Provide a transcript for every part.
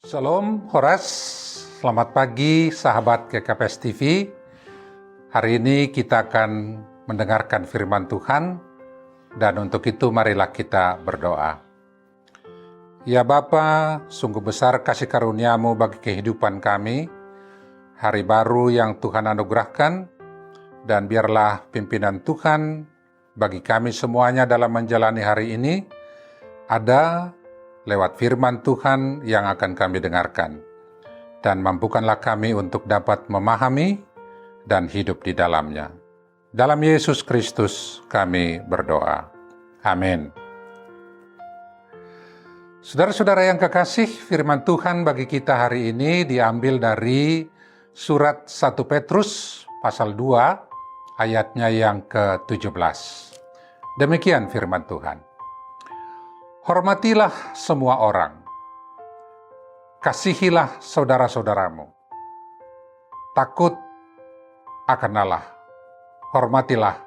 Shalom, Horas. Selamat pagi, sahabat GKPS TV. Hari ini kita akan mendengarkan firman Tuhan, dan untuk itu marilah kita berdoa. Ya Bapa, sungguh besar kasih karunia-Mu bagi kehidupan kami, hari baru yang Tuhan anugerahkan, dan biarlah pimpinan Tuhan bagi kami semuanya dalam menjalani hari ini ada lewat firman Tuhan yang akan kami dengarkan. Dan mampukanlah kami untuk dapat memahami dan hidup di dalamnya. Dalam Yesus Kristus kami berdoa. Amin. Saudara-saudara yang kekasih, firman Tuhan bagi kita hari ini diambil dari surat 1 Petrus pasal 2 ayatnya yang ke-17. Demikian firman Tuhan. Hormatilah semua orang, kasihilah saudara-saudaramu, takut akan Allah, hormatilah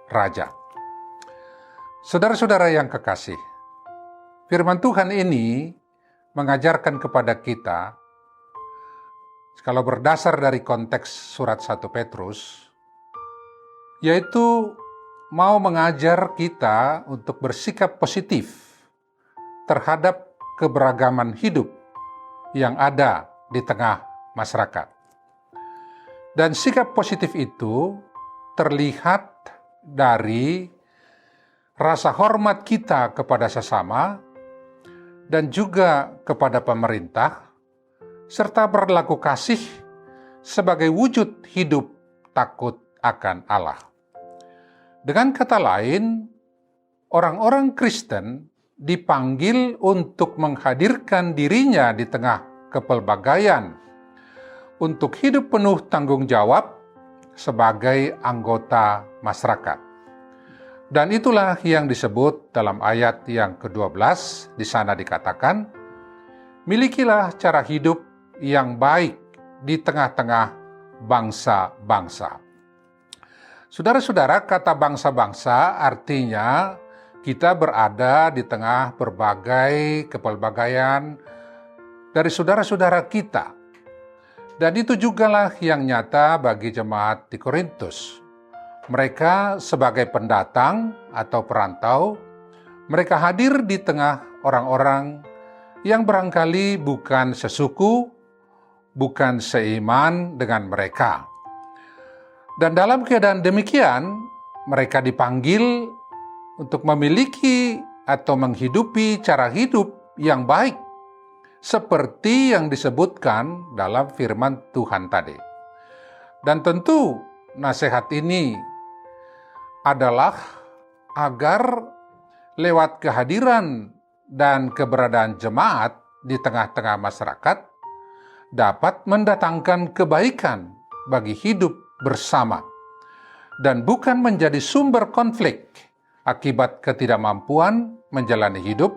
Raja. Saudara-saudara yang kekasih, firman Tuhan ini mengajarkan kepada kita, kalau berdasar dari konteks surat 1 Petrus, yaitu mau mengajar kita untuk bersikap positif terhadap keberagaman hidup yang ada di tengah masyarakat. Dan sikap positif itu terlihat dari rasa hormat kita kepada sesama dan juga kepada pemerintah, serta berlaku kasih sebagai wujud hidup takut akan Allah. Dengan kata lain, orang-orang Kristen dipanggil untuk menghadirkan dirinya di tengah kepelbagaian, untuk hidup penuh tanggung jawab sebagai anggota masyarakat. Dan itulah yang disebut dalam ayat yang ke-12, di sana dikatakan, milikilah cara hidup yang baik di tengah-tengah bangsa-bangsa. Saudara-saudara, kata bangsa-bangsa artinya kita berada di tengah berbagai kepelbagaian dari saudara-saudara kita. Dan itu jugalah yang nyata bagi jemaat di Korintus. Mereka sebagai pendatang atau perantau, mereka hadir di tengah orang-orang yang barangkali bukan sesuku, bukan seiman dengan mereka. Dan dalam keadaan demikian, mereka dipanggil untuk memiliki atau menghidupi cara hidup yang baik, seperti yang disebutkan dalam firman Tuhan tadi. Dan tentu nasihat ini adalah agar lewat kehadiran dan keberadaan jemaat di tengah-tengah masyarakat dapat mendatangkan kebaikan bagi hidup bersama, dan bukan menjadi sumber konflik akibat ketidakmampuan menjalani hidup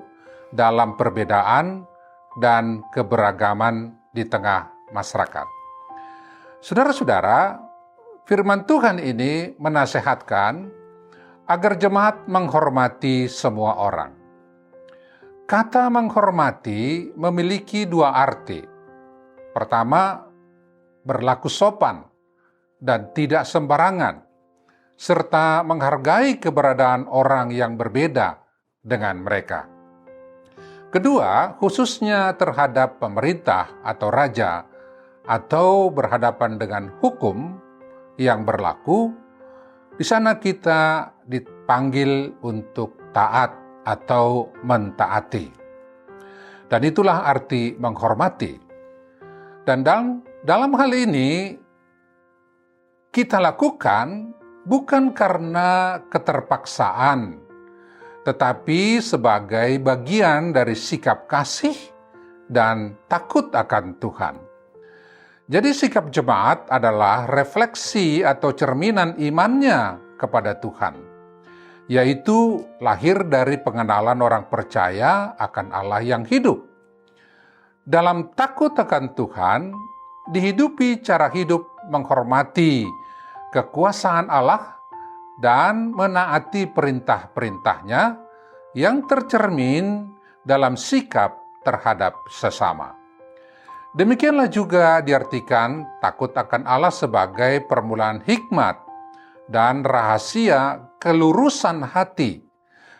dalam perbedaan dan keberagaman di tengah masyarakat. Saudara-saudara, firman Tuhan ini menasehatkan agar jemaat menghormati semua orang. Kata menghormati memiliki dua arti. Pertama, berlaku sopan dan tidak sembarangan, serta menghargai keberadaan orang yang berbeda dengan mereka. Kedua, khususnya terhadap pemerintah atau raja, atau berhadapan dengan hukum yang berlaku, di sana kita dipanggil untuk taat atau mentaati. Dan itulah arti menghormati. Dan dalam hal ini, kita lakukan bukan karena keterpaksaan, tetapi sebagai bagian dari sikap kasih dan takut akan Tuhan. Jadi sikap jemaat adalah refleksi atau cerminan imannya kepada Tuhan, yaitu lahir dari pengenalan orang percaya akan Allah yang hidup. Dalam takut akan Tuhan, dihidupi cara hidup menghormati kekuasaan Allah dan menaati perintah-perintahnya yang tercermin dalam sikap terhadap sesama. Demikianlah juga diartikan takut akan Allah sebagai permulaan hikmat dan rahasia kelurusan hati,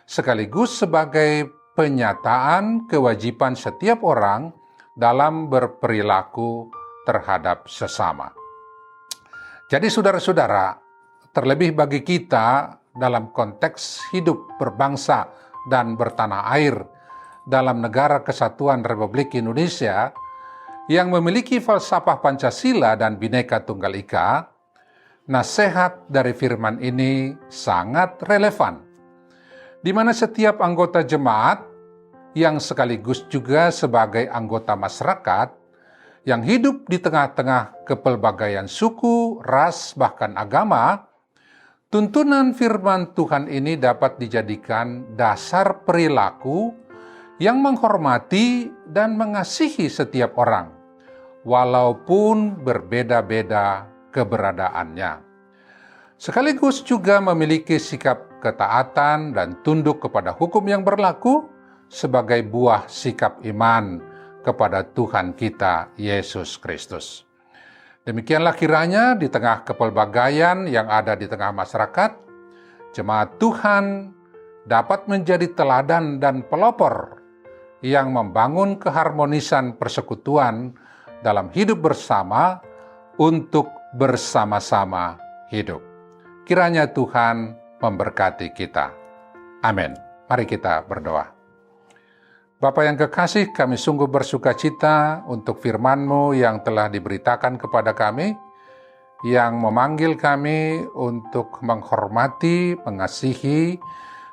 sekaligus sebagai penyataan kewajiban setiap orang dalam berperilaku terhadap sesama. Jadi saudara-saudara, terlebih bagi kita dalam konteks hidup berbangsa dan bertanah air dalam negara kesatuan Republik Indonesia yang memiliki falsafah Pancasila dan Bhinneka Tunggal Ika, nasihat dari firman ini sangat relevan, di mana setiap anggota jemaat yang sekaligus juga sebagai anggota masyarakat yang hidup di tengah-tengah kepelbagaian suku, ras, bahkan agama, tuntunan firman Tuhan ini dapat dijadikan dasar perilaku yang menghormati dan mengasihi setiap orang, walaupun berbeda-beda keberadaannya. Sekaligus juga memiliki sikap ketaatan dan tunduk kepada hukum yang berlaku sebagai buah sikap iman kepada Tuhan kita, Yesus Kristus. Demikianlah kiranya di tengah kepelbagaian yang ada di tengah masyarakat, jemaat Tuhan dapat menjadi teladan dan pelopor yang membangun keharmonisan persekutuan dalam hidup bersama untuk bersama-sama hidup. Kiranya Tuhan memberkati kita. Amin. Mari kita berdoa. Bapa yang kekasih, kami sungguh bersuka cita untuk firman-Mu yang telah diberitakan kepada kami, yang memanggil kami untuk menghormati, mengasihi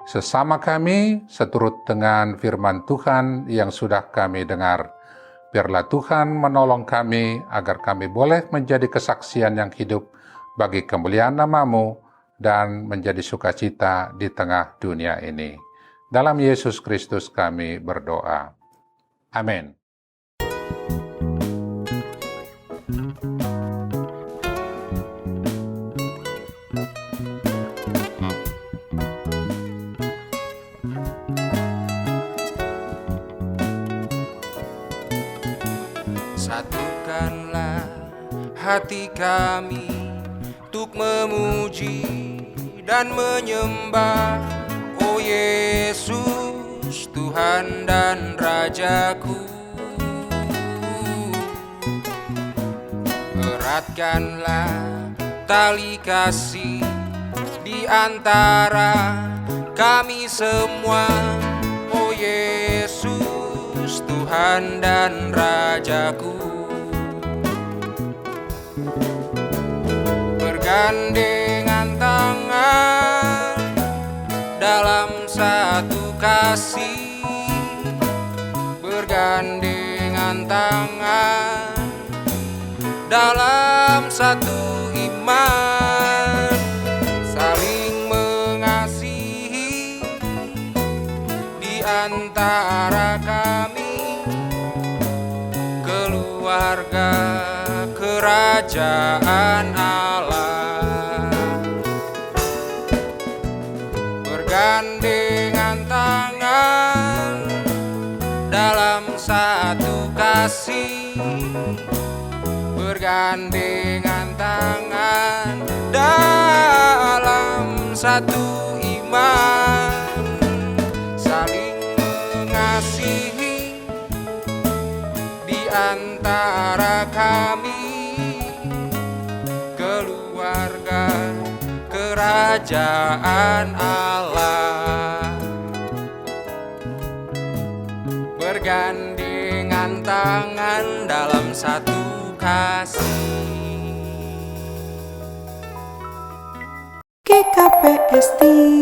sesama kami, seturut dengan firman Tuhan yang sudah kami dengar. Biarlah Tuhan menolong kami agar kami boleh menjadi kesaksian yang hidup bagi kemuliaan nama-Mu dan menjadi sukacita di tengah dunia ini. Dalam Yesus Kristus kami berdoa. Amin. Satukanlah hati kami untuk memuji dan menyembah, oh Yesus, Tuhan dan Rajaku. Eratkanlah tali kasih di antara kami semua, oh Yesus, Tuhan dan Rajaku. Bergandengan tangan dalam satu kasih, bergandengan tangan dalam satu iman, saling mengasihi di antara kami, keluarga kerajaan Allah. Bergandengan tangan dalam satu kasih, bergandengan tangan dalam satu iman, saling mengasihi di antara kami, keluarga kerajaan Allah. Bergandengan tangan dalam satu kasih. GKPS TV